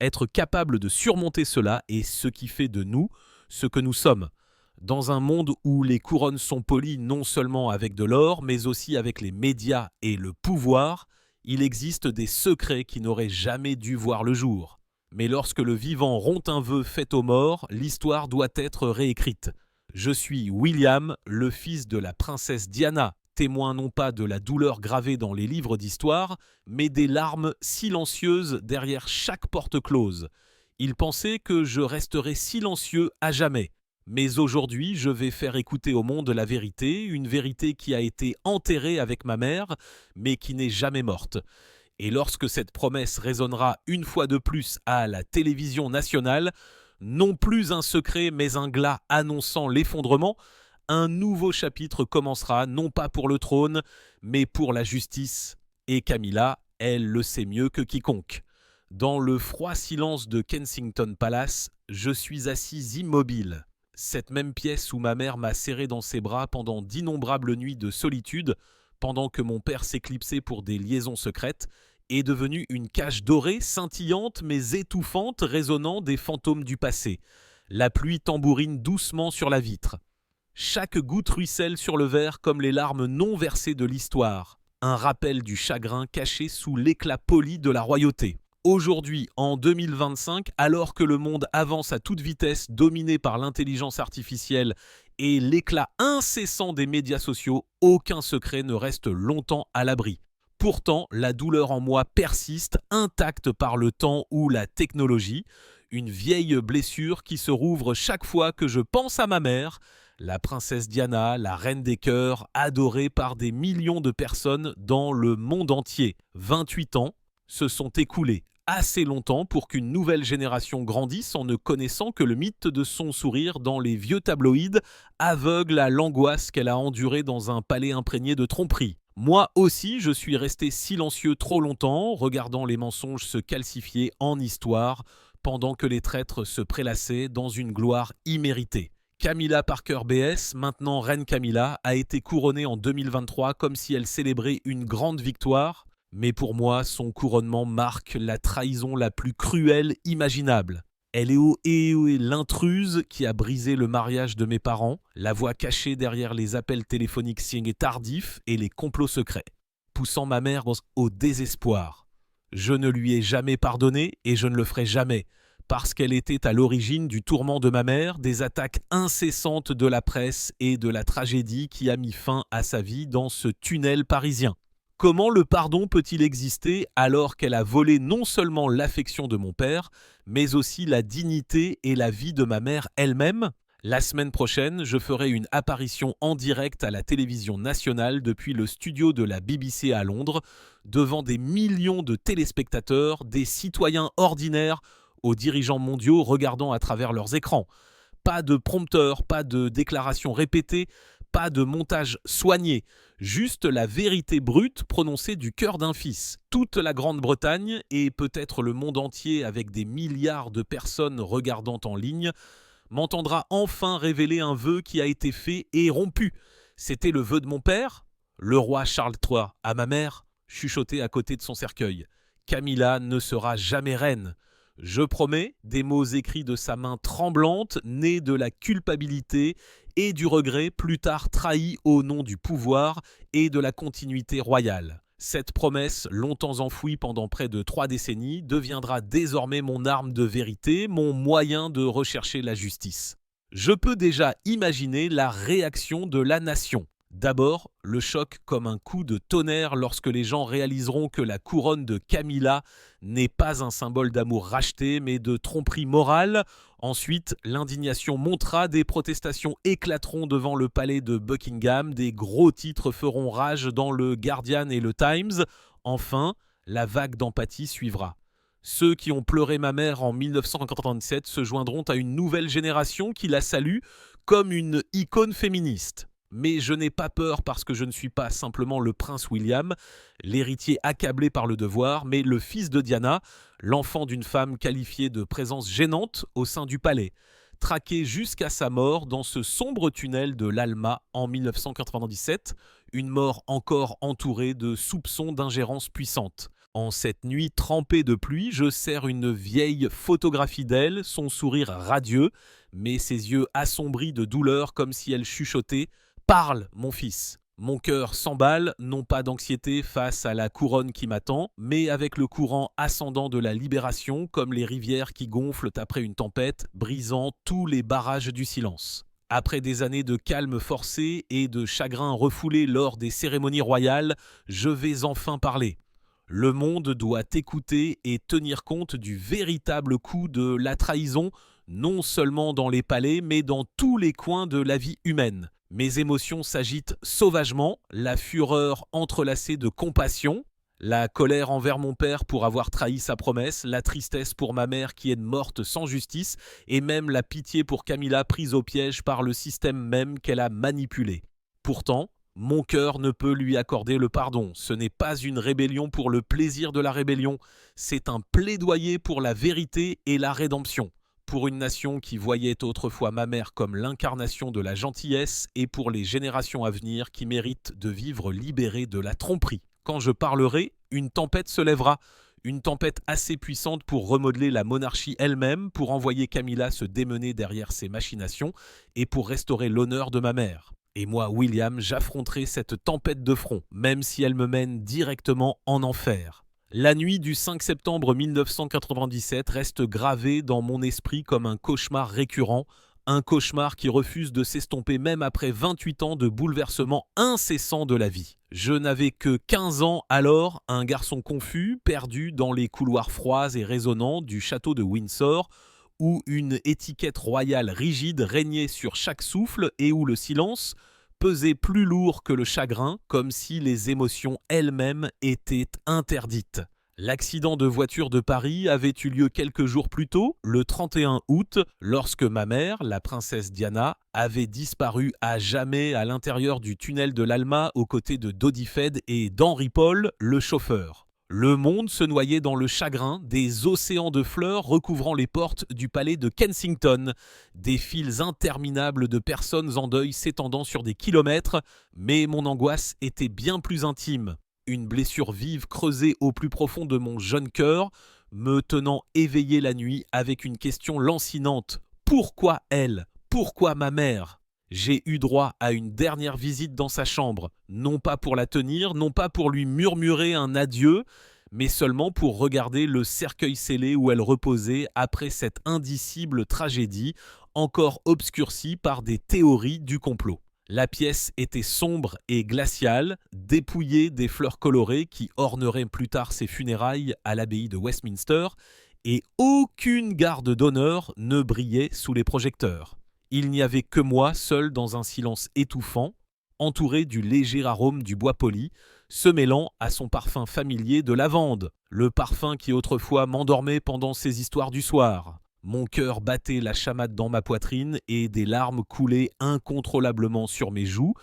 Être capable de surmonter cela est ce qui fait de nous ce que nous sommes. Dans un monde où les couronnes sont polies non seulement avec de l'or, mais aussi avec les médias et le pouvoir, il existe des secrets qui n'auraient jamais dû voir le jour. Mais lorsque le vivant rompt un vœu fait aux morts, l'histoire doit être réécrite. Je suis William, le fils de la princesse Diana, témoin non pas de la douleur gravée dans les livres d'histoire, mais des larmes silencieuses derrière chaque porte close. Il pensait que je resterais silencieux à jamais. Mais aujourd'hui, je vais faire écouter au monde la vérité, une vérité qui a été enterrée avec ma mère, mais qui n'est jamais morte. Et lorsque cette promesse résonnera une fois de plus à la télévision nationale, non plus un secret mais un glas annonçant l'effondrement, un nouveau chapitre commencera, non pas pour le trône, mais pour la justice. Et Camilla, elle le sait mieux que quiconque. Dans le froid silence de Kensington Palace, je suis assis immobile. Cette même pièce où ma mère m'a serré dans ses bras pendant d'innombrables nuits de solitude, pendant que mon père s'éclipsait pour des liaisons secrètes, est devenue une cage dorée, scintillante mais étouffante, résonnant des fantômes du passé. La pluie tambourine doucement sur la vitre. Chaque goutte ruisselle sur le verre comme les larmes non versées de l'histoire. Un rappel du chagrin caché sous l'éclat poli de la royauté. Aujourd'hui, en 2025, alors que le monde avance à toute vitesse, dominé par l'intelligence artificielle et l'éclat incessant des médias sociaux, aucun secret ne reste longtemps à l'abri. Pourtant, la douleur en moi persiste, intacte par le temps ou la technologie, une vieille blessure qui se rouvre chaque fois que je pense à ma mère, la princesse Diana, la reine des cœurs, adorée par des millions de personnes dans le monde entier. 28 ans se sont écoulés. Assez longtemps pour qu'une nouvelle génération grandisse en ne connaissant que le mythe de son sourire dans les vieux tabloïds, aveugle à l'angoisse qu'elle a endurée dans un palais imprégné de tromperies. Moi aussi, je suis resté silencieux trop longtemps, regardant les mensonges se calcifier en histoire, pendant que les traîtres se prélassaient dans une gloire imméritée. Camilla Parker BS, maintenant reine Camilla, a été couronnée en 2023 comme si elle célébrait une grande victoire. Mais pour moi, son couronnement marque la trahison la plus cruelle imaginable. Elle est l'intruse qui a brisé le mariage de mes parents, la voix cachée derrière les appels téléphoniques signés tardifs et les complots secrets, poussant ma mère au désespoir. Je ne lui ai jamais pardonné et je ne le ferai jamais, parce qu'elle était à l'origine du tourment de ma mère, des attaques incessantes de la presse et de la tragédie qui a mis fin à sa vie dans ce tunnel parisien. Comment le pardon peut-il exister alors qu'elle a volé non seulement l'affection de mon père, mais aussi la dignité et la vie de ma mère elle-même ? La semaine prochaine, je ferai une apparition en direct à la télévision nationale depuis le studio de la BBC à Londres, devant des millions de téléspectateurs, des citoyens ordinaires, aux dirigeants mondiaux regardant à travers leurs écrans. Pas de prompteur, pas de déclarations répétées, pas de montage soigné, juste la vérité brute prononcée du cœur d'un fils. Toute la Grande-Bretagne, et peut-être le monde entier avec des milliards de personnes regardant en ligne, m'entendra enfin révéler un vœu qui a été fait et rompu. C'était le vœu de mon père, le roi Charles III, à ma mère, chuchoté à côté de son cercueil. Camilla ne sera jamais reine. Je promets, des mots écrits de sa main tremblante, nés de la culpabilité et du regret plus tard trahi au nom du pouvoir et de la continuité royale. Cette promesse, longtemps enfouie pendant près de 3 décennies, deviendra désormais mon arme de vérité, mon moyen de rechercher la justice. Je peux déjà imaginer la réaction de la nation. D'abord, le choc comme un coup de tonnerre lorsque les gens réaliseront que la couronne de Camilla n'est pas un symbole d'amour racheté, mais de tromperie morale. Ensuite, l'indignation montera, des protestations éclateront devant le palais de Buckingham, des gros titres feront rage dans le Guardian et le Times. Enfin, la vague d'empathie suivra. Ceux qui ont pleuré ma mère en 1947 se joindront à une nouvelle génération qui la salue comme une icône féministe. Mais je n'ai pas peur parce que je ne suis pas simplement le prince William, l'héritier accablé par le devoir, mais le fils de Diana, l'enfant d'une femme qualifiée de présence gênante au sein du palais, traqué jusqu'à sa mort dans ce sombre tunnel de l'Alma en 1997, une mort encore entourée de soupçons d'ingérence puissante. En cette nuit trempée de pluie, je serre une vieille photographie d'elle, son sourire radieux, mais ses yeux assombris de douleur comme si elle chuchotait « Parle, mon fils !» Mon cœur s'emballe, non pas d'anxiété face à la couronne qui m'attend, mais avec le courant ascendant de la libération, comme les rivières qui gonflent après une tempête, brisant tous les barrages du silence. Après des années de calme forcé et de chagrin refoulé lors des cérémonies royales, je vais enfin parler. Le monde doit écouter et tenir compte du véritable coût de la trahison, non seulement dans les palais, mais dans tous les coins de la vie humaine. Mes émotions s'agitent sauvagement, la fureur entrelacée de compassion, la colère envers mon père pour avoir trahi sa promesse, la tristesse pour ma mère qui est morte sans justice, et même la pitié pour Camilla prise au piège par le système même qu'elle a manipulé. Pourtant, mon cœur ne peut lui accorder le pardon. Ce n'est pas une rébellion pour le plaisir de la rébellion, c'est un plaidoyer pour la vérité et la rédemption. Pour une nation qui voyait autrefois ma mère comme l'incarnation de la gentillesse et pour les générations à venir qui méritent de vivre libérées de la tromperie. Quand je parlerai, une tempête se lèvera, une tempête assez puissante pour remodeler la monarchie elle-même, pour envoyer Camilla se démener derrière ses machinations et pour restaurer l'honneur de ma mère. Et moi, William, j'affronterai cette tempête de front, même si elle me mène directement en enfer. La nuit du 5 septembre 1997 reste gravée dans mon esprit comme un cauchemar récurrent, un cauchemar qui refuse de s'estomper même après 28 ans de bouleversements incessants de la vie. Je n'avais que 15 ans alors, un garçon confus, perdu dans les couloirs froids et résonnants du château de Windsor, où une étiquette royale rigide régnait sur chaque souffle et où le silence pesait plus lourd que le chagrin, comme si les émotions elles-mêmes étaient interdites. L'accident de voiture de Paris avait eu lieu quelques jours plus tôt, le 31 août, lorsque ma mère, la princesse Diana, avait disparu à jamais à l'intérieur du tunnel de l'Alma aux côtés de Dodi Fed et d'Henri Paul, le chauffeur. Le monde se noyait dans le chagrin, des océans de fleurs recouvrant les portes du palais de Kensington, des files interminables de personnes en deuil s'étendant sur des kilomètres, mais mon angoisse était bien plus intime. Une blessure vive creusée au plus profond de mon jeune cœur, me tenant éveillé la nuit avec une question lancinante. Pourquoi elle ? Pourquoi ma mère ? J'ai eu droit à une dernière visite dans sa chambre, non pas pour la tenir, non pas pour lui murmurer un adieu, mais seulement pour regarder le cercueil scellé où elle reposait après cette indicible tragédie, encore obscurcie par des théories du complot. La pièce était sombre et glaciale, dépouillée des fleurs colorées qui orneraient plus tard ses funérailles à l'abbaye de Westminster, et aucune garde d'honneur ne brillait sous les projecteurs. Il n'y avait que moi, seul dans un silence étouffant, entouré du léger arôme du bois poli, se mêlant à son parfum familier de lavande, le parfum qui autrefois m'endormait pendant ces histoires du soir. Mon cœur battait la chamade dans ma poitrine et des larmes coulaient incontrôlablement sur mes joues,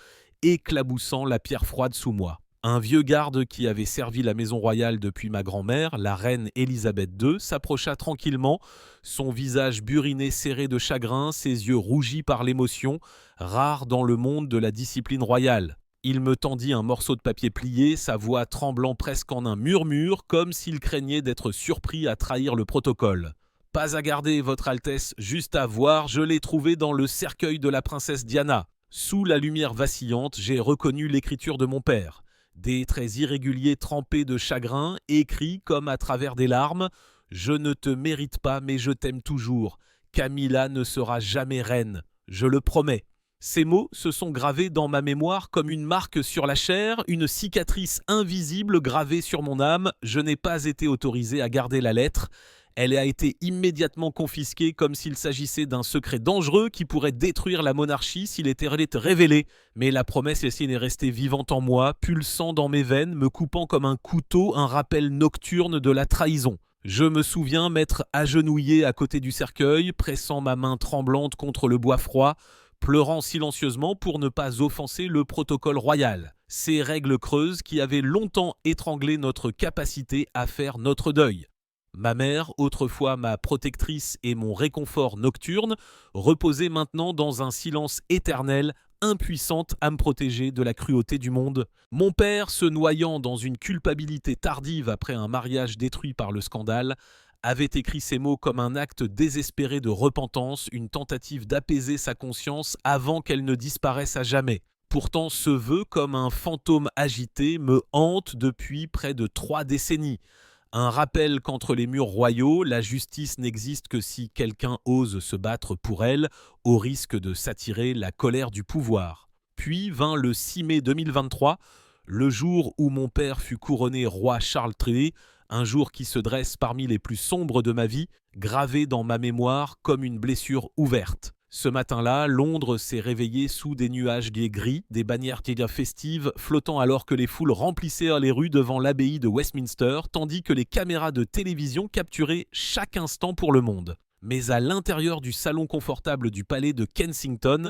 éclaboussant la pierre froide sous moi. Un vieux garde qui avait servi la maison royale depuis ma grand-mère, la reine Élisabeth II, s'approcha tranquillement, son visage buriné serré de chagrin, ses yeux rougis par l'émotion, rare dans le monde de la discipline royale. Il me tendit un morceau de papier plié, sa voix tremblant presque en un murmure, comme s'il craignait d'être surpris à trahir le protocole. « Pas à garder, Votre Altesse, juste à voir, je l'ai trouvé dans le cercueil de la princesse Diana. » Sous la lumière vacillante, j'ai reconnu l'écriture de mon père. Des traits irréguliers trempés de chagrin, écrits comme à travers des larmes. « Je ne te mérite pas, mais je t'aime toujours. Camilla ne sera jamais reine. Je le promets. » Ces mots se sont gravés dans ma mémoire comme une marque sur la chair, une cicatrice invisible gravée sur mon âme. Je n'ai pas été autorisé à garder la lettre. Elle a été immédiatement confisquée comme s'il s'agissait d'un secret dangereux qui pourrait détruire la monarchie s'il était révélé. Mais la promesse est restée vivante en moi, pulsant dans mes veines, me coupant comme un couteau un rappel nocturne de la trahison. Je me souviens m'être agenouillé à côté du cercueil, pressant ma main tremblante contre le bois froid, pleurant silencieusement pour ne pas offenser le protocole royal. Ces règles creuses qui avaient longtemps étranglé notre capacité à faire notre deuil. Ma mère, autrefois ma protectrice et mon réconfort nocturne, reposait maintenant dans un silence éternel, impuissante à me protéger de la cruauté du monde. Mon père, se noyant dans une culpabilité tardive après un mariage détruit par le scandale, avait écrit ces mots comme un acte désespéré de repentance, une tentative d'apaiser sa conscience avant qu'elle ne disparaisse à jamais. Pourtant, ce vœu, comme un fantôme agité, me hante depuis près de 3 décennies. Un rappel qu'entre les murs royaux, la justice n'existe que si quelqu'un ose se battre pour elle, au risque de s'attirer la colère du pouvoir. Puis vint le 6 mai 2023, le jour où mon père fut couronné roi Charles III, un jour qui se dresse parmi les plus sombres de ma vie, gravé dans ma mémoire comme une blessure ouverte. Ce matin-là, Londres s'est réveillée sous des nuages gris, des bannières festives flottant alors que les foules remplissaient les rues devant l'abbaye de Westminster, tandis que les caméras de télévision capturaient chaque instant pour le monde. Mais à l'intérieur du salon confortable du palais de Kensington,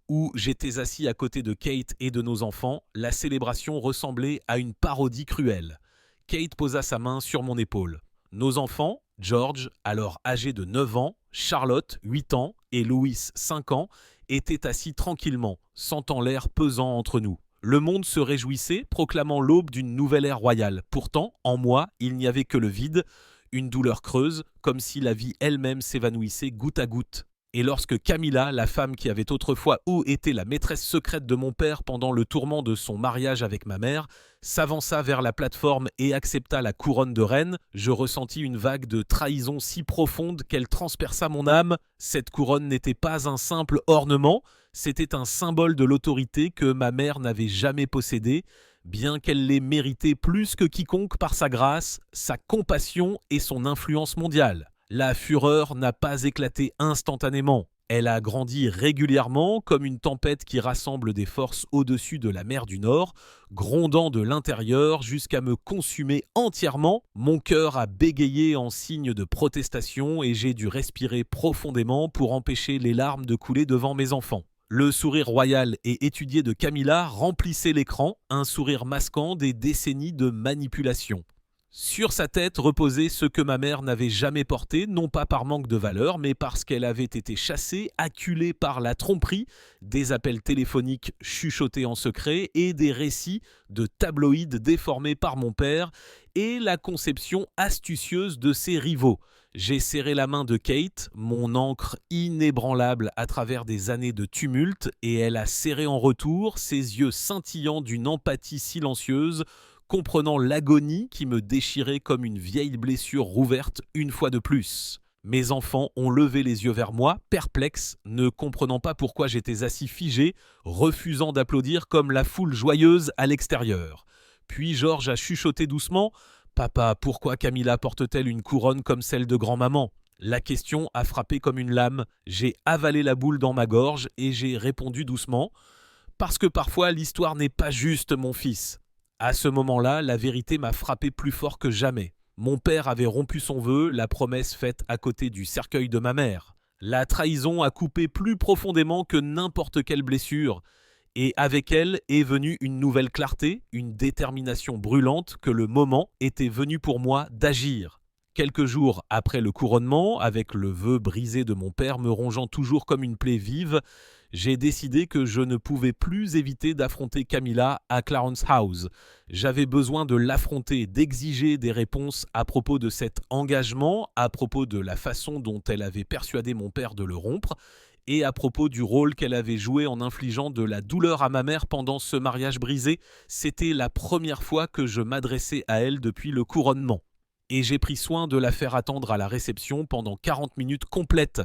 où j'étais assis à côté de Kate et de nos enfants, la célébration ressemblait à une parodie cruelle. Kate posa sa main sur mon épaule. Nos enfants, George, alors âgé de 9 ans, Charlotte, 8 ans, et Louis, 5 ans, étaient assis tranquillement, sentant l'air pesant entre nous. Le monde se réjouissait, proclamant l'aube d'une nouvelle ère royale. Pourtant, en moi, il n'y avait que le vide, une douleur creuse, comme si la vie elle-même s'évanouissait goutte à goutte. Et lorsque Camilla, la femme qui avait autrefois été la maîtresse secrète de mon père pendant le tourment de son mariage avec ma mère, s'avança vers la plateforme et accepta la couronne de reine, je ressentis une vague de trahison si profonde qu'elle transperça mon âme. Cette couronne n'était pas un simple ornement, c'était un symbole de l'autorité que ma mère n'avait jamais possédée, bien qu'elle l'ait mérité plus que quiconque par sa grâce, sa compassion et son influence mondiale. La fureur n'a pas éclaté instantanément. Elle a grandi régulièrement comme une tempête qui rassemble des forces au-dessus de la mer du Nord, grondant de l'intérieur jusqu'à me consumer entièrement. Mon cœur a bégayé en signe de protestation et j'ai dû respirer profondément pour empêcher les larmes de couler devant mes enfants. Le sourire royal et étudié de Camilla remplissait l'écran, un sourire masquant des décennies de manipulation. Sur sa tête reposait ce que ma mère n'avait jamais porté, non pas par manque de valeur, mais parce qu'elle avait été chassée, acculée par la tromperie, des appels téléphoniques chuchotés en secret et des récits de tabloïds déformés par mon père et la conception astucieuse de ses rivaux. J'ai serré la main de Kate, mon ancre inébranlable à travers des années de tumulte, et elle a serré en retour, ses yeux scintillants d'une empathie silencieuse, comprenant l'agonie qui me déchirait comme une vieille blessure rouverte une fois de plus. Mes enfants ont levé les yeux vers moi, perplexes, ne comprenant pas pourquoi j'étais assis figé, refusant d'applaudir comme la foule joyeuse à l'extérieur. Puis Georges a chuchoté doucement « Papa, pourquoi Camilla porte-t-elle une couronne comme celle de grand-maman ?» La question a frappé comme une lame. J'ai avalé la boule dans ma gorge et j'ai répondu doucement « Parce que parfois l'histoire n'est pas juste, mon fils. » À ce moment-là, la vérité m'a frappé plus fort que jamais. Mon père avait rompu son vœu, la promesse faite à côté du cercueil de ma mère. La trahison a coupé plus profondément que n'importe quelle blessure. Et avec elle est venue une nouvelle clarté, une détermination brûlante que le moment était venu pour moi d'agir. Quelques jours après le couronnement, avec le vœu brisé de mon père me rongeant toujours comme une plaie vive, j'ai décidé que je ne pouvais plus éviter d'affronter Camilla à Clarence House. J'avais besoin de l'affronter, d'exiger des réponses à propos de cet engagement, à propos de la façon dont elle avait persuadé mon père de le rompre, et à propos du rôle qu'elle avait joué en infligeant de la douleur à ma mère pendant ce mariage brisé. C'était la première fois que je m'adressais à elle depuis le couronnement. Et j'ai pris soin de la faire attendre à la réception pendant 40 minutes complètes.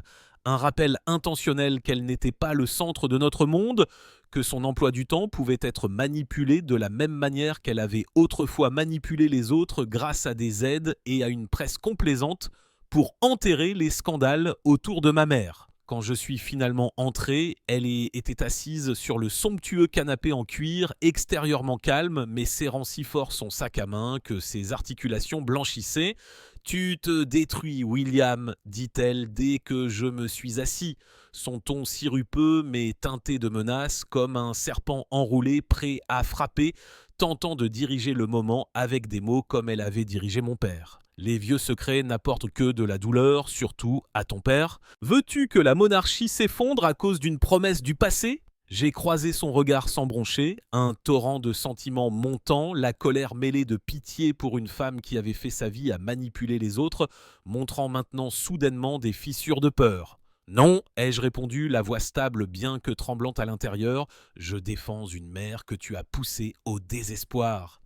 Un rappel intentionnel qu'elle n'était pas le centre de notre monde, que son emploi du temps pouvait être manipulé de la même manière qu'elle avait autrefois manipulé les autres grâce à des aides et à une presse complaisante pour enterrer les scandales autour de ma mère. Quand je suis finalement entré, elle était assise sur le somptueux canapé en cuir, extérieurement calme, mais serrant si fort son sac à main que ses articulations blanchissaient. « Tu te détruis, William, dit-elle dès que je me suis assis. » Son ton sirupeux mais teinté de menace, comme un serpent enroulé prêt à frapper, tentant de diriger le moment avec des mots comme elle avait dirigé mon père. Les vieux secrets n'apportent que de la douleur, surtout à ton père. Veux-tu que la monarchie s'effondre à cause d'une promesse du passé ? J'ai croisé son regard sans broncher, un torrent de sentiments montants, la colère mêlée de pitié pour une femme qui avait fait sa vie à manipuler les autres, montrant maintenant soudainement des fissures de peur. Non, ai-je répondu, la voix stable bien que tremblante à l'intérieur, je défends une mère que tu as poussée au désespoir.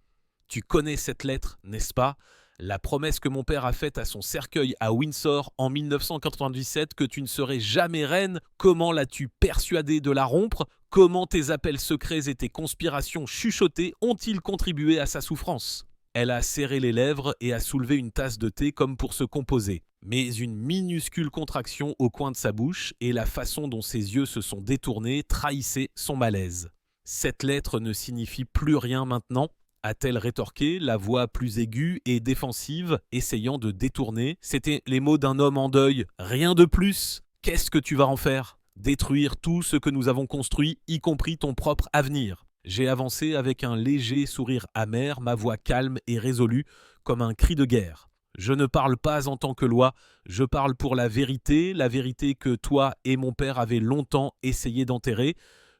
Tu connais cette lettre, n'est-ce pas? La promesse que mon père a faite à son cercueil à Windsor en 1997 que tu ne serais jamais reine, comment l'as-tu persuadée de la rompre? Comment tes appels secrets et tes conspirations chuchotées ont-ils contribué à sa souffrance? Elle a serré les lèvres et a soulevé une tasse de thé comme pour se composer. Mais une minuscule contraction au coin de sa bouche et la façon dont ses yeux se sont détournés trahissait son malaise. Cette lettre ne signifie plus rien maintenant, a-t-elle rétorqué, la voix plus aiguë et défensive, essayant de détourner. C'étaient les mots d'un homme en deuil, rien de plus. Qu'est-ce que tu vas en faire? Détruire tout ce que nous avons construit, y compris ton propre avenir. J'ai avancé avec un léger sourire amer, ma voix calme et résolue, comme un cri de guerre. Je ne parle pas en tant que loi, je parle pour la vérité que toi et mon père avez longtemps essayé d'enterrer.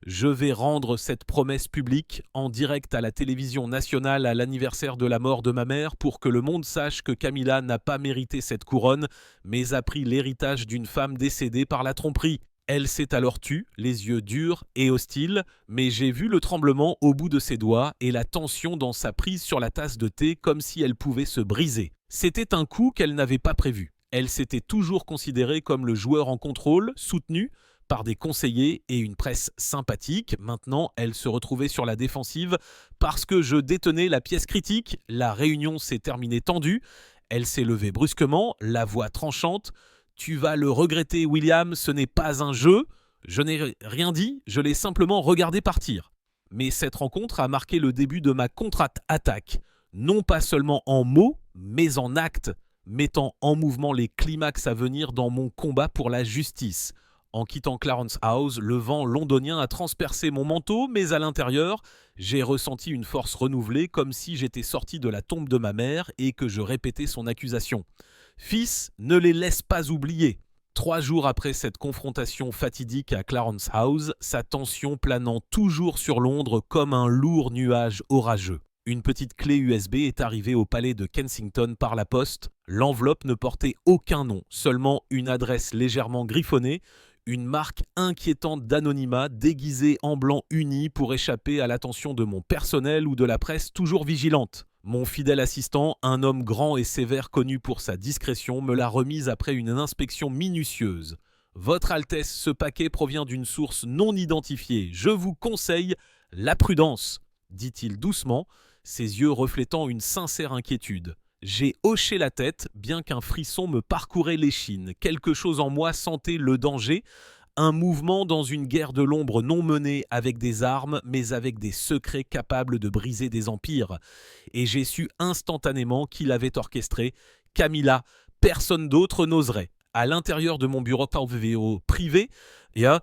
Je vais rendre cette promesse publique en direct à la télévision nationale à l'anniversaire de la mort de ma mère pour que le monde sache que Camilla n'a pas mérité cette couronne, mais a pris l'héritage d'une femme décédée par la tromperie. Elle s'est alors tue, les yeux durs et hostiles, mais j'ai vu le tremblement au bout de ses doigts et la tension dans sa prise sur la tasse de thé comme si elle pouvait se briser. C'était un coup qu'elle n'avait pas prévu. Elle s'était toujours considérée comme le joueur en contrôle, soutenu par des conseillers et une presse sympathique. Maintenant, elle se retrouvait sur la défensive parce que je détenais la pièce critique. La réunion s'est terminée tendue. Elle s'est levée brusquement, la voix tranchante. « Tu vas le regretter, William, ce n'est pas un jeu. » Je n'ai rien dit, je l'ai simplement regardé partir. Mais cette rencontre a marqué le début de ma contre-attaque. Non pas seulement en mots, mais en actes, mettant en mouvement les climax à venir dans mon combat pour la justice. En quittant Clarence House, le vent londonien a transpercé mon manteau, mais à l'intérieur, j'ai ressenti une force renouvelée comme si j'étais sorti de la tombe de ma mère et que je répétais son accusation. « Fils, ne les laisse pas oublier !» 3 jours après cette confrontation fatidique à Clarence House, sa tension planant toujours sur Londres comme un lourd nuage orageux. Une petite clé USB est arrivée au palais de Kensington par la poste. L'enveloppe ne portait aucun nom, seulement une adresse légèrement griffonnée, une marque inquiétante d'anonymat déguisée en blanc uni pour échapper à l'attention de mon personnel ou de la presse toujours vigilante. Mon fidèle assistant, un homme grand et sévère connu pour sa discrétion, me l'a remise après une inspection minutieuse. « Votre Altesse, ce paquet provient d'une source non identifiée. Je vous conseille la prudence », dit-il doucement, ses yeux reflétant une sincère inquiétude. J'ai hoché la tête, bien qu'un frisson me parcourait l'échine. Quelque chose en moi sentait le danger, un mouvement dans une guerre de l'ombre non menée avec des armes, mais avec des secrets capables de briser des empires. Et j'ai su instantanément qui l'avait orchestré. Camilla, personne d'autre n'oserait. À l'intérieur de mon bureau privé, il y a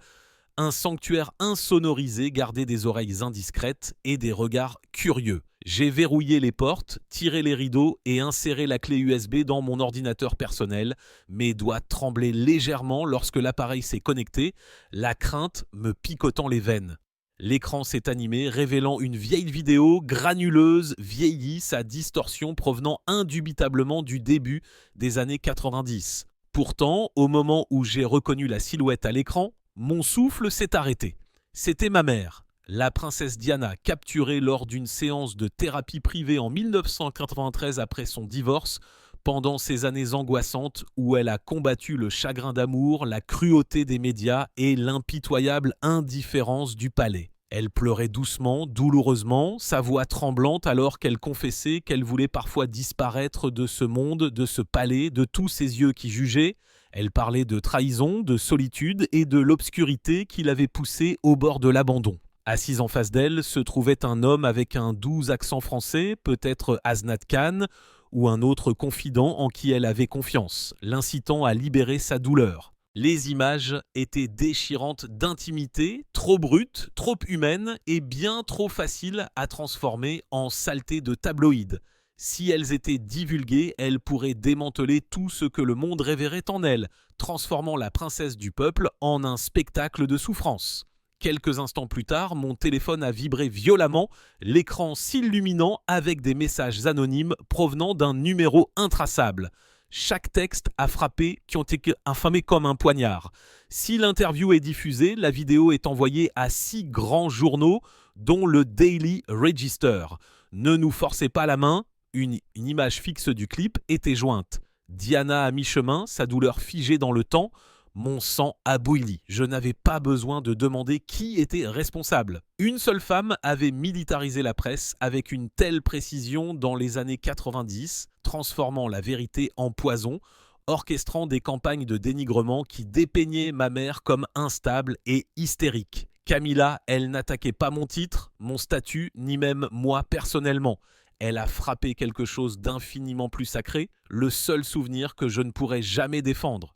un sanctuaire insonorisé gardait des oreilles indiscrètes et des regards curieux. J'ai verrouillé les portes, tiré les rideaux et inséré la clé USB dans mon ordinateur personnel. Mes doigts tremblaient légèrement lorsque l'appareil s'est connecté, la crainte me picotant les veines. L'écran s'est animé, révélant une vieille vidéo granuleuse, vieillie, sa distorsion provenant indubitablement du début des années 90. Pourtant, au moment où j'ai reconnu la silhouette à l'écran, mon souffle s'est arrêté. C'était ma mère, la princesse Diana, capturée lors d'une séance de thérapie privée en 1993 après son divorce, pendant ces années angoissantes où elle a combattu le chagrin d'amour, la cruauté des médias et l'impitoyable indifférence du palais. Elle pleurait doucement, douloureusement, sa voix tremblante alors qu'elle confessait qu'elle voulait parfois disparaître de ce monde, de ce palais, de tous ces yeux qui jugeaient. Elle parlait de trahison, de solitude et de l'obscurité qui l'avait poussée au bord de l'abandon. Assise en face d'elle se trouvait un homme avec un doux accent français, peut-être Aznat Khan, ou un autre confident en qui elle avait confiance, l'incitant à libérer sa douleur. Les images étaient déchirantes d'intimité, trop brutes, trop humaines et bien trop faciles à transformer en saleté de tabloïd. Si elles étaient divulguées, elles pourraient démanteler tout ce que le monde révérait en elle, transformant la princesse du peuple en un spectacle de souffrance. Quelques instants plus tard, mon téléphone a vibré violemment, l'écran s'illuminant avec des messages anonymes provenant d'un numéro intraçable. Chaque texte a frappé qui ont été infamés comme un poignard. Si l'interview est diffusée, la vidéo est envoyée à 6 grands journaux, dont le Daily Register. Ne nous forcez pas la main, une image fixe du clip était jointe. Diana à mi-chemin, sa douleur figée dans le temps. Mon sang a bouilli. Je n'avais pas besoin de demander qui était responsable. Une seule femme avait militarisé la presse avec une telle précision dans les années 90, transformant la vérité en poison, orchestrant des campagnes de dénigrement qui dépeignaient ma mère comme instable et hystérique. Camilla, elle n'attaquait pas mon titre, mon statut, ni même moi personnellement. Elle a frappé quelque chose d'infiniment plus sacré, le seul souvenir que je ne pourrai jamais défendre.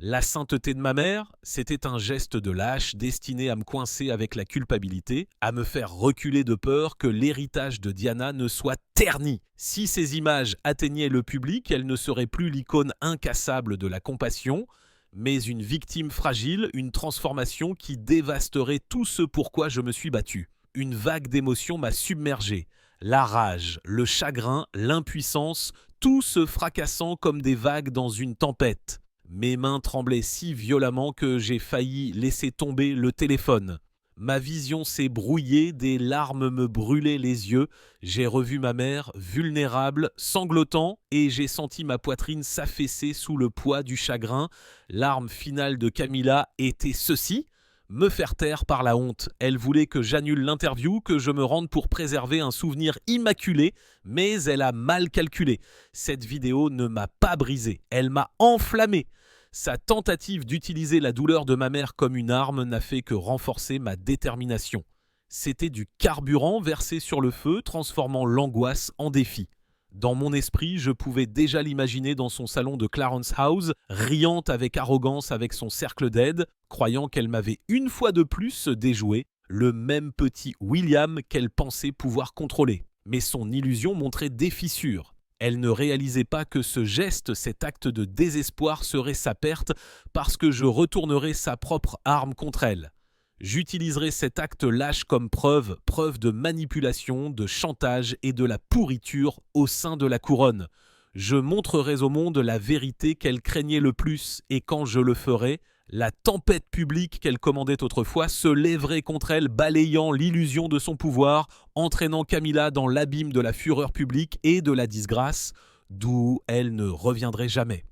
La sainteté de ma mère, c'était un geste de lâche destiné à me coincer avec la culpabilité, à me faire reculer de peur que l'héritage de Diana ne soit terni. Si ces images atteignaient le public, elle ne serait plus l'icône incassable de la compassion, mais une victime fragile, une transformation qui dévasterait tout ce pourquoi je me suis battu. Une vague d'émotions m'a submergé. La rage, le chagrin, l'impuissance, tout se fracassant comme des vagues dans une tempête. Mes mains tremblaient si violemment que j'ai failli laisser tomber le téléphone. Ma vision s'est brouillée, des larmes me brûlaient les yeux. J'ai revu ma mère, vulnérable, sanglotant, et j'ai senti ma poitrine s'affaisser sous le poids du chagrin. L'arme finale de Camilla était ceci: me faire taire par la honte. Elle voulait que j'annule l'interview, que je me rende pour préserver un souvenir immaculé, mais elle a mal calculé. Cette vidéo ne m'a pas brisé, elle m'a enflammé. Sa tentative d'utiliser la douleur de ma mère comme une arme n'a fait que renforcer ma détermination. C'était du carburant versé sur le feu, transformant l'angoisse en défi. Dans mon esprit, je pouvais déjà l'imaginer dans son salon de Clarence House, riante avec arrogance avec son cercle d'aide, croyant qu'elle m'avait une fois de plus déjoué, le même petit William qu'elle pensait pouvoir contrôler. Mais son illusion montrait des fissures. Elle ne réalisait pas que ce geste, cet acte de désespoir serait sa perte parce que je retournerais sa propre arme contre elle. J'utiliserai cet acte lâche comme preuve de manipulation, de chantage et de la pourriture au sein de la couronne. Je montrerai au monde la vérité qu'elle craignait le plus, et quand je le ferai, la tempête publique qu'elle commandait autrefois se lèverait contre elle, balayant l'illusion de son pouvoir, entraînant Camilla dans l'abîme de la fureur publique et de la disgrâce, d'où elle ne reviendrait jamais.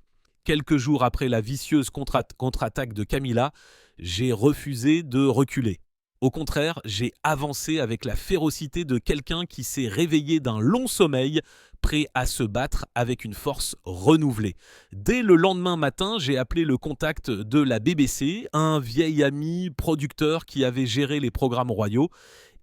Quelques jours après la vicieuse contre-attaque de Camilla, j'ai refusé de reculer. Au contraire, j'ai avancé avec la férocité de quelqu'un qui s'est réveillé d'un long sommeil, prêt à se battre avec une force renouvelée. Dès le lendemain matin, j'ai appelé le contact de la BBC, un vieil ami producteur qui avait géré les programmes royaux,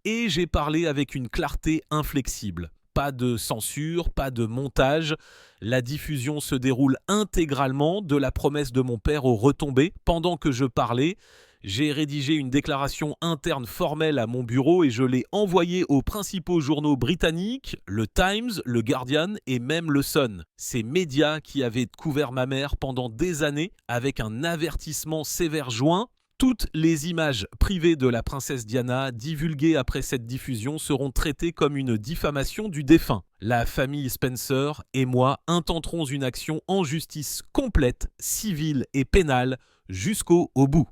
et j'ai parlé avec une clarté inflexible. Pas de censure, pas de montage. La diffusion se déroule intégralement de la promesse de mon père aux retombées. Pendant que je parlais, j'ai rédigé une déclaration interne formelle à mon bureau et je l'ai envoyée aux principaux journaux britanniques, le Times, le Guardian et même le Sun. Ces médias qui avaient couvert ma mère pendant des années avec un avertissement sévère joint. Toutes les images privées de la princesse Diana divulguées après cette diffusion seront traitées comme une diffamation du défunt. La famille Spencer et moi intenterons une action en justice complète, civile et pénale jusqu'au bout.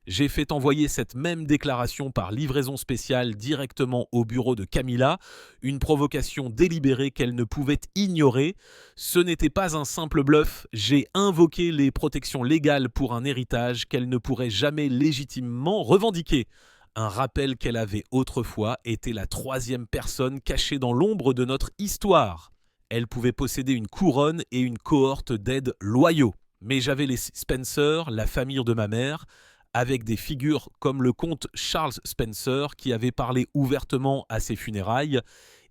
J'ai fait envoyer cette même déclaration par livraison spéciale directement au bureau de Camilla, une provocation délibérée qu'elle ne pouvait ignorer. Ce n'était pas un simple bluff, j'ai invoqué les protections légales pour un héritage qu'elle ne pourrait jamais légitimement revendiquer. Un rappel qu'elle avait autrefois été la troisième personne cachée dans l'ombre de notre histoire. Elle pouvait posséder une couronne et une cohorte d'aides loyaux. Mais j'avais les Spencer, la famille de ma mère, avec des figures comme le comte Charles Spencer qui avait parlé ouvertement à ses funérailles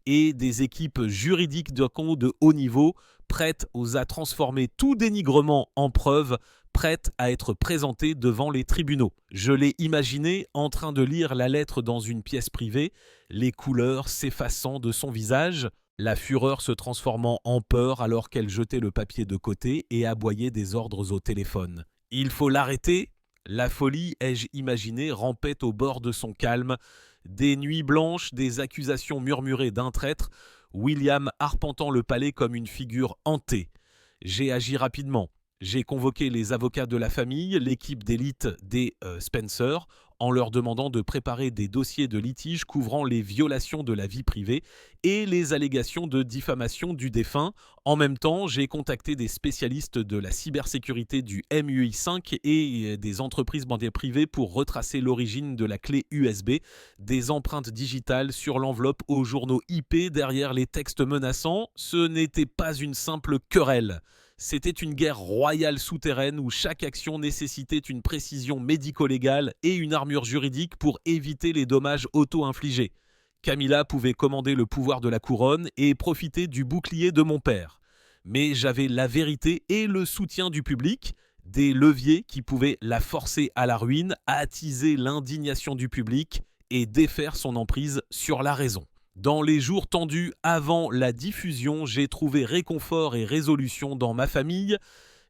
et des équipes juridiques de haut niveau prêtes à transformer tout dénigrement en preuve, prêtes à être présentées devant les tribunaux. Je l'ai imaginé en train de lire la lettre dans une pièce privée, les couleurs s'effaçant de son visage, la fureur se transformant en peur alors qu'elle jetait le papier de côté et aboyait des ordres au téléphone. « Il faut l'arrêter !» La folie, ai-je imaginé, rampait au bord de son calme. Des nuits blanches, des accusations murmurées d'un traître, William arpentant le palais comme une figure hantée. J'ai agi rapidement. J'ai convoqué les avocats de la famille, l'équipe d'élite des Spencer, en leur demandant de préparer des dossiers de litige couvrant les violations de la vie privée et les allégations de diffamation du défunt. En même temps, j'ai contacté des spécialistes de la cybersécurité du MUI5 et des entreprises bancaires privées pour retracer l'origine de la clé USB, des empreintes digitales sur l'enveloppe aux journaux IP derrière les textes menaçants. Ce n'était pas une simple querelle. C'était une guerre royale souterraine où chaque action nécessitait une précision médico-légale et une armure juridique pour éviter les dommages auto-infligés. Camilla pouvait commander le pouvoir de la couronne et profiter du bouclier de mon père. Mais j'avais la vérité et le soutien du public, des leviers qui pouvaient la forcer à la ruine, attiser l'indignation du public et défaire son emprise sur la raison. Dans les jours tendus avant la diffusion, j'ai trouvé réconfort et résolution dans ma famille.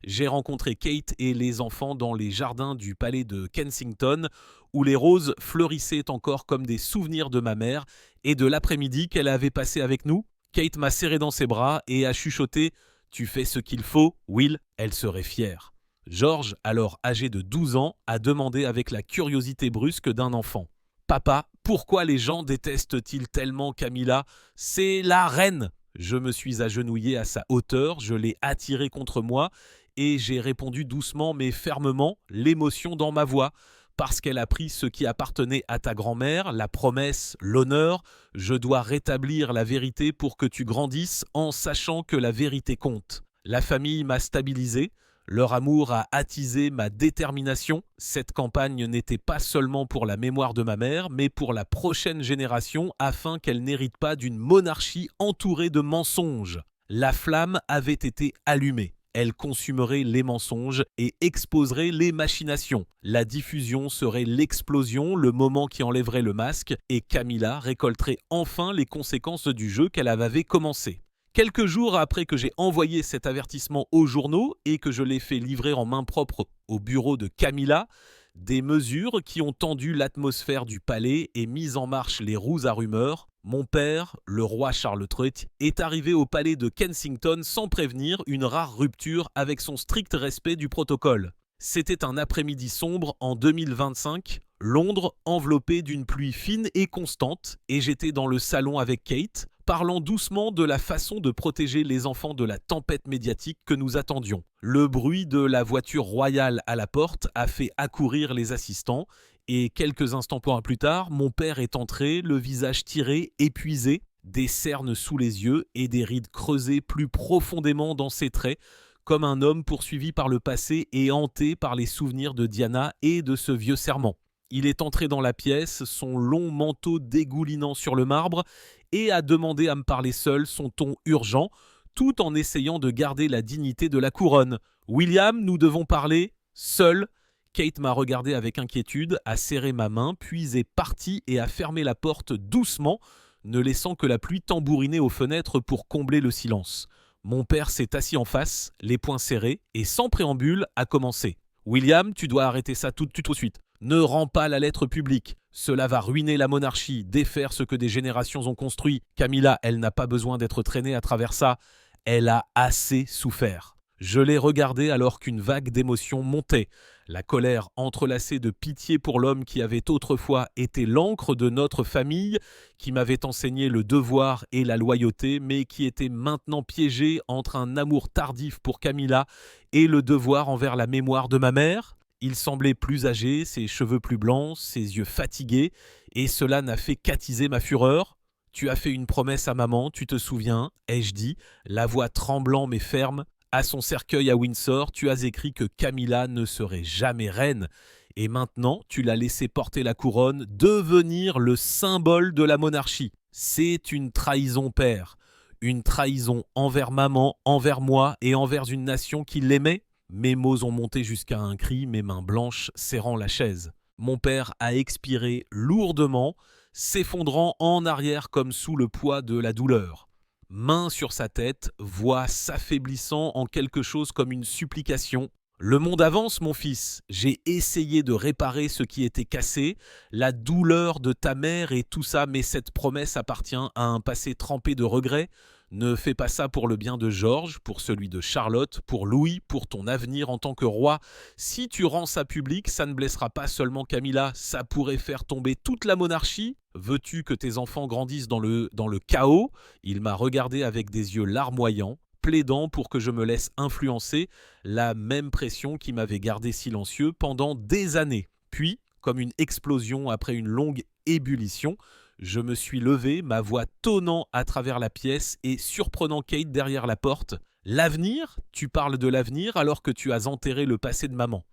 J'ai rencontré Kate et les enfants dans les jardins du palais de Kensington, où les roses fleurissaient encore comme des souvenirs de ma mère et de l'après-midi qu'elle avait passé avec nous. Kate m'a serré dans ses bras et a chuchoté « Tu fais ce qu'il faut, Will, elle serait fière ». George, alors âgé de 12 ans, a demandé avec la curiosité brusque d'un enfant. Papa, pourquoi les gens détestent-ils tellement Camilla? C'est la reine. Je me suis agenouillé à sa hauteur, je l'ai attirée contre moi et j'ai répondu doucement mais fermement, l'émotion dans ma voix. Parce qu'elle a pris ce qui appartenait à ta grand-mère, la promesse, l'honneur, je dois rétablir la vérité pour que tu grandisses en sachant que la vérité compte. La famille m'a stabilisé. Leur amour a attisé ma détermination. Cette campagne n'était pas seulement pour la mémoire de ma mère, mais pour la prochaine génération afin qu'elle n'hérite pas d'une monarchie entourée de mensonges. La flamme avait été allumée. Elle consumerait les mensonges et exposerait les machinations. La diffusion serait l'explosion, le moment qui enlèverait le masque, et Camilla récolterait enfin les conséquences du jeu qu'elle avait commencé. Quelques jours après que j'ai envoyé cet avertissement aux journaux et que je l'ai fait livrer en main propre au bureau de Camilla, des mesures qui ont tendu l'atmosphère du palais et mis en marche les roues à rumeurs, mon père, le roi Charles III, est arrivé au palais de Kensington sans prévenir, une rare rupture avec son strict respect du protocole. C'était un après-midi sombre en 2025, Londres enveloppé d'une pluie fine et constante, et j'étais dans le salon avec Kate, parlant doucement de la façon de protéger les enfants de la tempête médiatique que nous attendions. Le bruit de la voiture royale à la porte a fait accourir les assistants, et quelques instants plus tard, mon père est entré, le visage tiré, épuisé, des cernes sous les yeux et des rides creusées plus profondément dans ses traits, comme un homme poursuivi par le passé et hanté par les souvenirs de Diana et de ce vieux serment. Il est entré dans la pièce, son long manteau dégoulinant sur le marbre, et a demandé à me parler seul, son ton urgent, tout en essayant de garder la dignité de la couronne. « William, nous devons parler, seul !» Kate m'a regardé avec inquiétude, a serré ma main, puis est partie et a fermé la porte doucement, ne laissant que la pluie tambouriner aux fenêtres pour combler le silence. Mon père s'est assis en face, les poings serrés, et sans préambule, a commencé. « William, tu dois arrêter ça tout de suite. Ne rends pas la lettre publique. Cela va ruiner la monarchie, défaire ce que des générations ont construit. Camilla, elle n'a pas besoin d'être traînée à travers ça. Elle a assez souffert. » Je l'ai regardé alors qu'une vague d'émotions montait. La colère entrelacée de pitié pour l'homme qui avait autrefois été l'encre de notre famille, qui m'avait enseigné le devoir et la loyauté, mais qui était maintenant piégé entre un amour tardif pour Camilla et le devoir envers la mémoire de ma mère. Il semblait plus âgé, ses cheveux plus blancs, ses yeux fatigués, et cela n'a fait qu'attiser ma fureur. « Tu as fait une promesse à maman, tu te souviens ?» ai-je dit, la voix tremblant mais ferme. À son cercueil à Windsor, tu as écrit que Camilla ne serait jamais reine. Et maintenant, tu l'as laissé porter la couronne, devenir le symbole de la monarchie. C'est une trahison, père. Une trahison envers maman, envers moi et envers une nation qui l'aimait. Mes mots ont monté jusqu'à un cri, mes mains blanches serrant la chaise. Mon père a expiré lourdement, s'effondrant en arrière comme sous le poids de la douleur. Main sur sa tête, voix s'affaiblissant en quelque chose comme une supplication. « Le monde avance, mon fils. J'ai essayé de réparer ce qui était cassé, la douleur de ta mère et tout ça, mais cette promesse appartient à un passé trempé de regrets. Ne fais pas ça pour le bien de Georges, pour celui de Charlotte, pour Louis, pour ton avenir en tant que roi. Si tu rends ça public, ça ne blessera pas seulement Camilla, ça pourrait faire tomber toute la monarchie. Veux-tu que tes enfants grandissent dans le chaos ? Il m'a regardé avec des yeux larmoyants, plaidant pour que je me laisse influencer, la même pression qui m'avait gardé silencieux pendant des années. Puis, comme une explosion après une longue ébullition, je me suis levé, ma voix tonnant à travers la pièce et surprenant Kate derrière la porte. « L'avenir ? Tu parles de l'avenir alors que tu as enterré le passé de maman.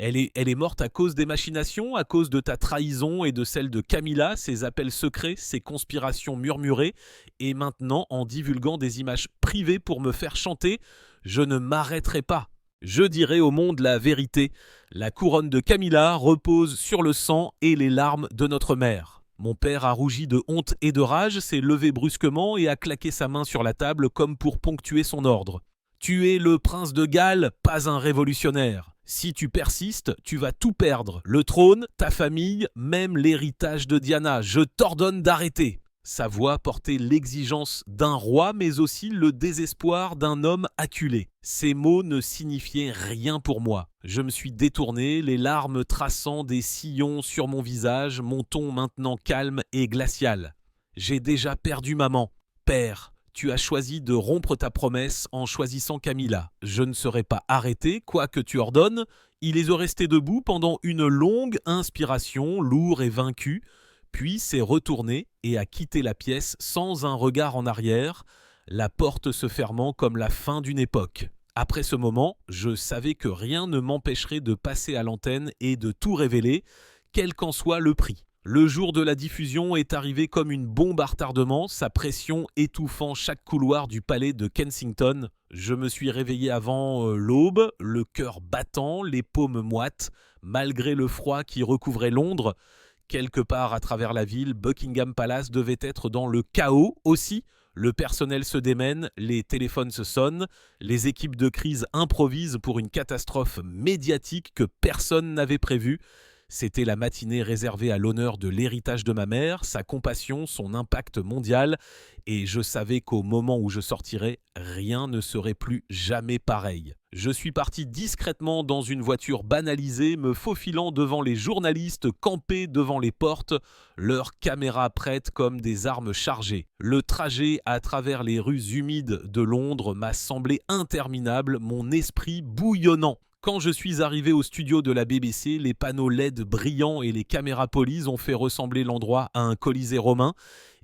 Elle est morte à cause des machinations, à cause de ta trahison et de celle de Camilla, ses appels secrets, ses conspirations murmurées, et maintenant en divulguant des images privées pour me faire chanter, je ne m'arrêterai pas. Je dirai au monde la vérité. La couronne de Camilla repose sur le sang et les larmes de notre mère. » Mon père a rougi de honte et de rage, s'est levé brusquement et a claqué sa main sur la table comme pour ponctuer son ordre. « Tu es le prince de Galles, pas un révolutionnaire. Si tu persistes, tu vas tout perdre. Le trône, ta famille, même l'héritage de Diana. Je t'ordonne d'arrêter. » Sa voix portait l'exigence d'un roi, mais aussi le désespoir d'un homme acculé. Ces mots ne signifiaient rien pour moi. Je me suis détourné, les larmes traçant des sillons sur mon visage, mon ton maintenant calme et glacial. J'ai déjà perdu maman. Père, tu as choisi de rompre ta promesse en choisissant Camilla. Je ne serai pas arrêté, quoi que tu ordonnes. Il est resté debout pendant une longue inspiration, lourd et vaincu, puis s'est retourné et a quitté la pièce sans un regard en arrière, la porte se fermant comme la fin d'une époque. Après ce moment, je savais que rien ne m'empêcherait de passer à l'antenne et de tout révéler, quel qu'en soit le prix. Le jour de la diffusion est arrivé comme une bombe à retardement, sa pression étouffant chaque couloir du palais de Kensington. Je me suis réveillé avant l'aube, le cœur battant, les paumes moites, malgré le froid qui recouvrait Londres. Quelque part à travers la ville, Buckingham Palace devait être dans le chaos aussi. Le personnel se démène, les téléphones se sonnent, les équipes de crise improvisent pour une catastrophe médiatique que personne n'avait prévue. C'était la matinée réservée à l'honneur de l'héritage de ma mère, sa compassion, son impact mondial, et je savais qu'au moment où je sortirais, rien ne serait plus jamais pareil. Je suis parti discrètement dans une voiture banalisée, me faufilant devant les journalistes campés devant les portes, leurs caméras prêtes comme des armes chargées. Le trajet à travers les rues humides de Londres m'a semblé interminable, mon esprit bouillonnant. Quand je suis arrivé au studio de la BBC, les panneaux LED brillants et les caméras polies ont fait ressembler l'endroit à un colisée romain.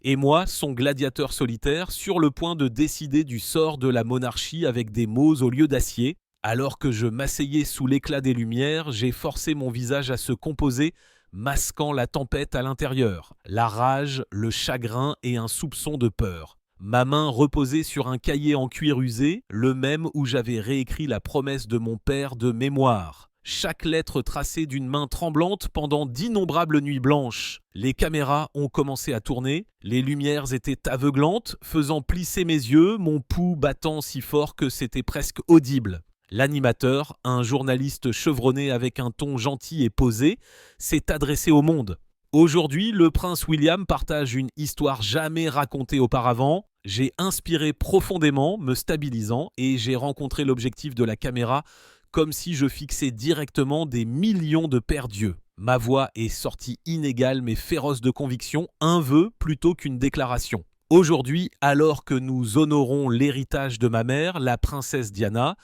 Et moi, son gladiateur solitaire, sur le point de décider du sort de la monarchie avec des mots au lieu d'acier. Alors que je m'asseyais sous l'éclat des lumières, j'ai forcé mon visage à se composer, masquant la tempête à l'intérieur, la rage, le chagrin et un soupçon de peur. Ma main reposait sur un cahier en cuir usé, le même où j'avais réécrit la promesse de mon père de mémoire. Chaque lettre tracée d'une main tremblante pendant d'innombrables nuits blanches. Les caméras ont commencé à tourner, les lumières étaient aveuglantes, faisant plisser mes yeux, mon pouls battant si fort que c'était presque audible. L'animateur, un journaliste chevronné avec un ton gentil et posé, s'est adressé au monde. Aujourd'hui, le prince William partage une histoire jamais racontée auparavant. J'ai inspiré profondément, me stabilisant, et j'ai rencontré l'objectif de la caméra comme si je fixais directement des millions de paires d'yeux. Ma voix est sortie inégale mais féroce de conviction, un vœu plutôt qu'une déclaration. Aujourd'hui, alors que nous honorons l'héritage de ma mère, la princesse Diana,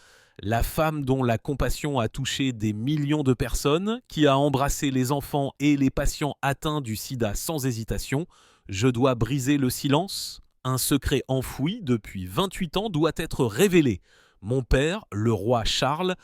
la femme dont la compassion a touché des millions de personnes, qui a embrassé les enfants et les patients atteints du sida sans hésitation, je dois briser le silence. Un secret enfoui depuis 28 ans doit être révélé. Mon père, le roi Charles,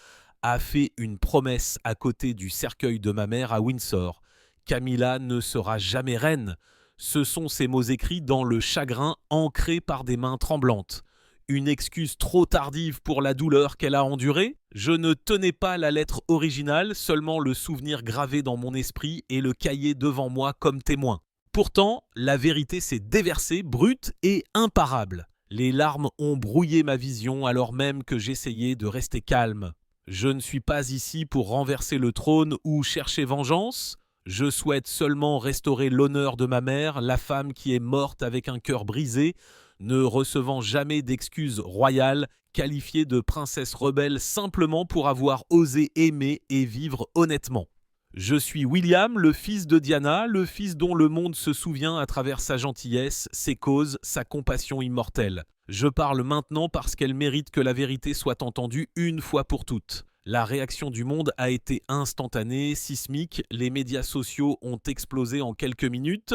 a fait une promesse à côté du cercueil de ma mère à Windsor. Camilla ne sera jamais reine. Ce sont ces mots écrits dans le chagrin ancré par des mains tremblantes. Une excuse trop tardive pour la douleur qu'elle a endurée? Je ne tenais pas la lettre originale, seulement le souvenir gravé dans mon esprit et le cahier devant moi comme témoin. Pourtant, la vérité s'est déversée, brute et imparable. Les larmes ont brouillé ma vision alors même que j'essayais de rester calme. Je ne suis pas ici pour renverser le trône ou chercher vengeance. Je souhaite seulement restaurer l'honneur de ma mère, la femme qui est morte avec un cœur brisé, ne recevant jamais d'excuses royales, qualifiée de princesse rebelle simplement pour avoir osé aimer et vivre honnêtement. Je suis William, le fils de Diana, le fils dont le monde se souvient à travers sa gentillesse, ses causes, sa compassion immortelle. Je parle maintenant parce qu'elle mérite que la vérité soit entendue une fois pour toutes. La réaction du monde a été instantanée, sismique, les médias sociaux ont explosé en quelques minutes.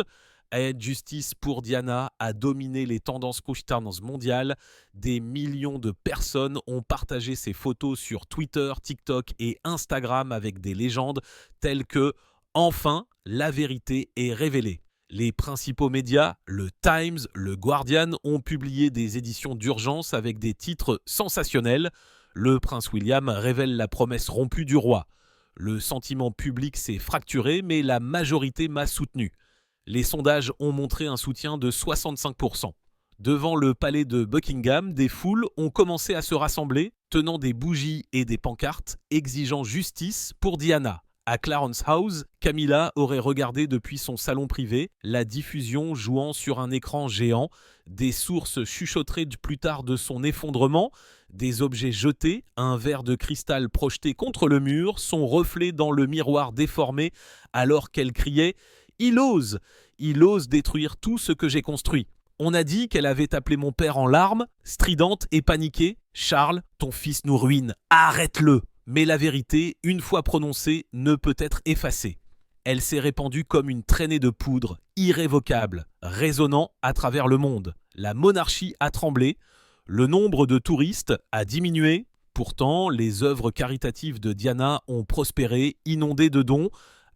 Aide justice pour Diana a dominé les tendances couche-tendance mondiales. Des millions de personnes ont partagé ces photos sur Twitter, TikTok et Instagram avec des légendes telles que « Enfin, la vérité est révélée ». Les principaux médias, le Times, le Guardian, ont publié des éditions d'urgence avec des titres sensationnels. Le prince William révèle la promesse rompue du roi. Le sentiment public s'est fracturé, mais la majorité m'a soutenu. Les sondages ont montré un soutien de 65%. Devant le palais de Buckingham, des foules ont commencé à se rassembler, tenant des bougies et des pancartes, exigeant justice pour Diana. À Clarence House, Camilla aurait regardé depuis son salon privé, la diffusion jouant sur un écran géant. Des sources chuchoteraient plus tard de son effondrement, des objets jetés, un verre de cristal projeté contre le mur, son reflet dans le miroir déformé, alors qu'elle criait « Il ose détruire tout ce que j'ai construit ». On a dit qu'elle avait appelé mon père en larmes, stridente et paniquée. « Charles, ton fils nous ruine, arrête-le !» Mais la vérité, une fois prononcée, ne peut être effacée. Elle s'est répandue comme une traînée de poudre, irrévocable, résonnant à travers le monde. La monarchie a tremblé, le nombre de touristes a diminué. Pourtant, les œuvres caritatives de Diana ont prospéré, inondées de dons,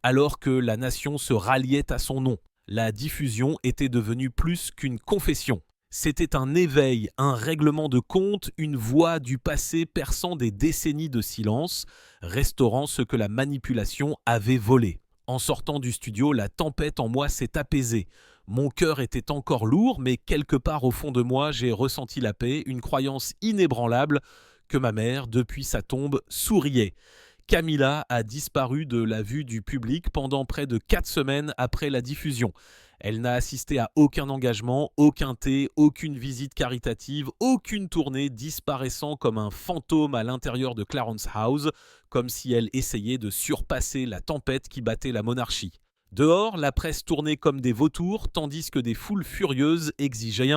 alors que la nation se ralliait à son nom. La diffusion était devenue plus qu'une confession. C'était un éveil, un règlement de compte, une voix du passé perçant des décennies de silence, restaurant ce que la manipulation avait volé. En sortant du studio, la tempête en moi s'est apaisée. Mon cœur était encore lourd, mais quelque part au fond de moi, j'ai ressenti la paix, une croyance inébranlable que ma mère, depuis sa tombe, souriait. Camilla a disparu de la vue du public pendant près de 4 semaines après la diffusion. Elle n'a assisté à aucun engagement, aucun thé, aucune visite caritative, aucune tournée, disparaissant comme un fantôme à l'intérieur de Clarence House, comme si elle essayait de surpasser la tempête qui battait la monarchie. Dehors, la presse tournait comme des vautours, tandis que des foules furieuses exigeaient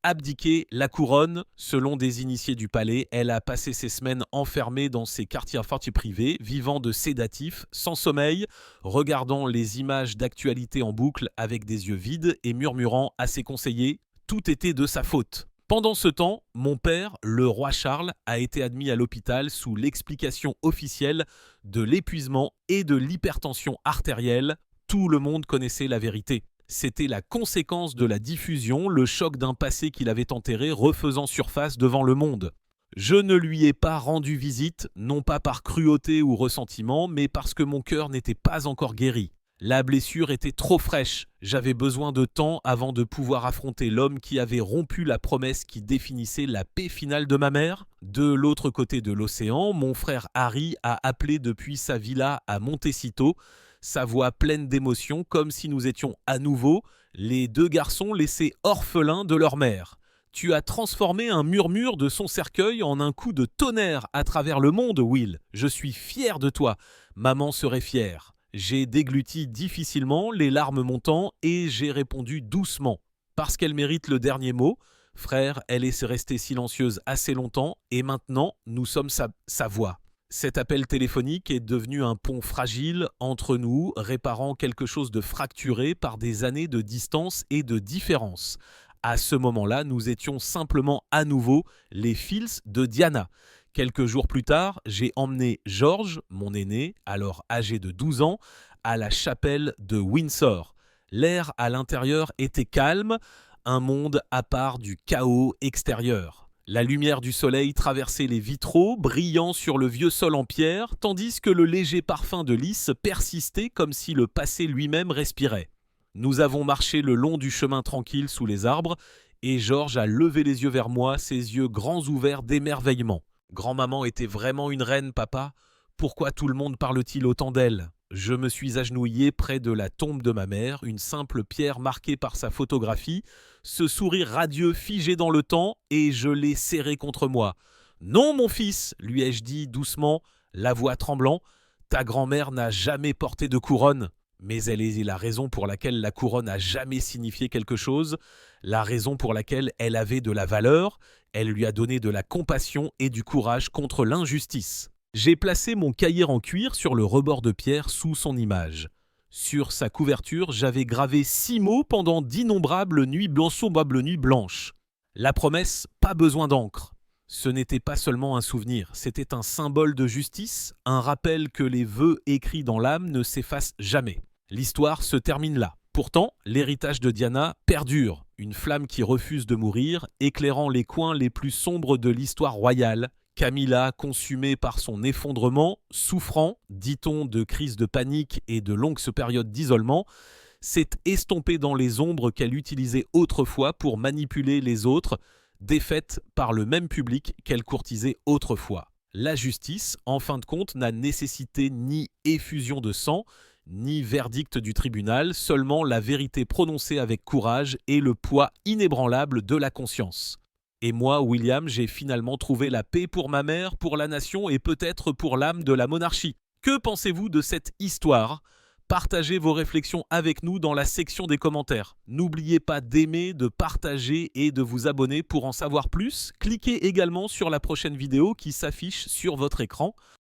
abdiquer la couronne. Selon des initiés du palais, elle a passé ses semaines enfermée dans ses quartiers fortiers privés, vivant de sédatifs, sans sommeil, regardant les images d'actualité en boucle avec des yeux vides et murmurant à ses conseillers « Tout était de sa faute ». Pendant ce temps, mon père, le roi Charles, a été admis à l'hôpital sous l'explication officielle de l'épuisement et de l'hypertension artérielle. Tout le monde connaissait la vérité. C'était la conséquence de la diffusion, le choc d'un passé qu'il avait enterré refaisant surface devant le monde. Je ne lui ai pas rendu visite, non pas par cruauté ou ressentiment, mais parce que mon cœur n'était pas encore guéri. La blessure était trop fraîche, j'avais besoin de temps avant de pouvoir affronter l'homme qui avait rompu la promesse qui définissait la paix finale de ma mère. De l'autre côté de l'océan, mon frère Harry a appelé depuis sa villa à Montecito, sa voix pleine d'émotion, comme si nous étions à nouveau les 2 garçons laissés orphelins de leur mère. Tu as transformé un murmure de son cercueil en un coup de tonnerre à travers le monde, Will. Je suis fier de toi. Maman serait fière. J'ai dégluti difficilement, les larmes montant, et j'ai répondu doucement. Parce qu'elle mérite le dernier mot. Frère, elle est restée silencieuse assez longtemps, et maintenant, nous sommes sa voix. Cet appel téléphonique est devenu un pont fragile entre nous, réparant quelque chose de fracturé par des années de distance et de différence. À ce moment-là, nous étions simplement à nouveau les fils de Diana. Quelques jours plus tard, j'ai emmené George, mon aîné, alors âgé de 12 ans, à la chapelle de Windsor. L'air à l'intérieur était calme, un monde à part du chaos extérieur. La lumière du soleil traversait les vitraux, brillant sur le vieux sol en pierre, tandis que le léger parfum de lys persistait comme si le passé lui-même respirait. Nous avons marché le long du chemin tranquille sous les arbres, et George a levé les yeux vers moi, ses yeux grands ouverts d'émerveillement. Grand-maman était vraiment une reine, papa. Pourquoi tout le monde parle-t-il autant d'elle? Je me suis agenouillé près de la tombe de ma mère, une simple pierre marquée par sa photographie, ce sourire radieux figé dans le temps, et je l'ai serré contre moi. Non, mon fils, lui ai-je dit doucement, la voix tremblant, ta grand-mère n'a jamais porté de couronne. Mais elle est la raison pour laquelle la couronne n'a jamais signifié quelque chose, la raison pour laquelle elle avait de la valeur, elle lui a donné de la compassion et du courage contre l'injustice. J'ai placé mon cahier en cuir sur le rebord de pierre sous son image. Sur sa couverture, j'avais gravé 6 mots pendant d'innombrables nuits blanches. La promesse, pas besoin d'encre. Ce n'était pas seulement un souvenir, c'était un symbole de justice, un rappel que les vœux écrits dans l'âme ne s'effacent jamais. L'histoire se termine là. Pourtant, l'héritage de Diana perdure, une flamme qui refuse de mourir, éclairant les coins les plus sombres de l'histoire royale. Camilla, consumée par son effondrement, souffrant, dit-on, de crises de panique et de longues périodes d'isolement, s'est estompée dans les ombres qu'elle utilisait autrefois pour manipuler les autres, défaite par le même public qu'elle courtisait autrefois. La justice, en fin de compte, n'a nécessité ni effusion de sang, ni verdict du tribunal, seulement la vérité prononcée avec courage et le poids inébranlable de la conscience. Et moi, William, j'ai finalement trouvé la paix pour ma mère, pour la nation et peut-être pour l'âme de la monarchie. Que pensez-vous de cette histoire ? Partagez vos réflexions avec nous dans la section des commentaires. N'oubliez pas d'aimer, de partager et de vous abonner pour en savoir plus. Cliquez également sur la prochaine vidéo qui s'affiche sur votre écran.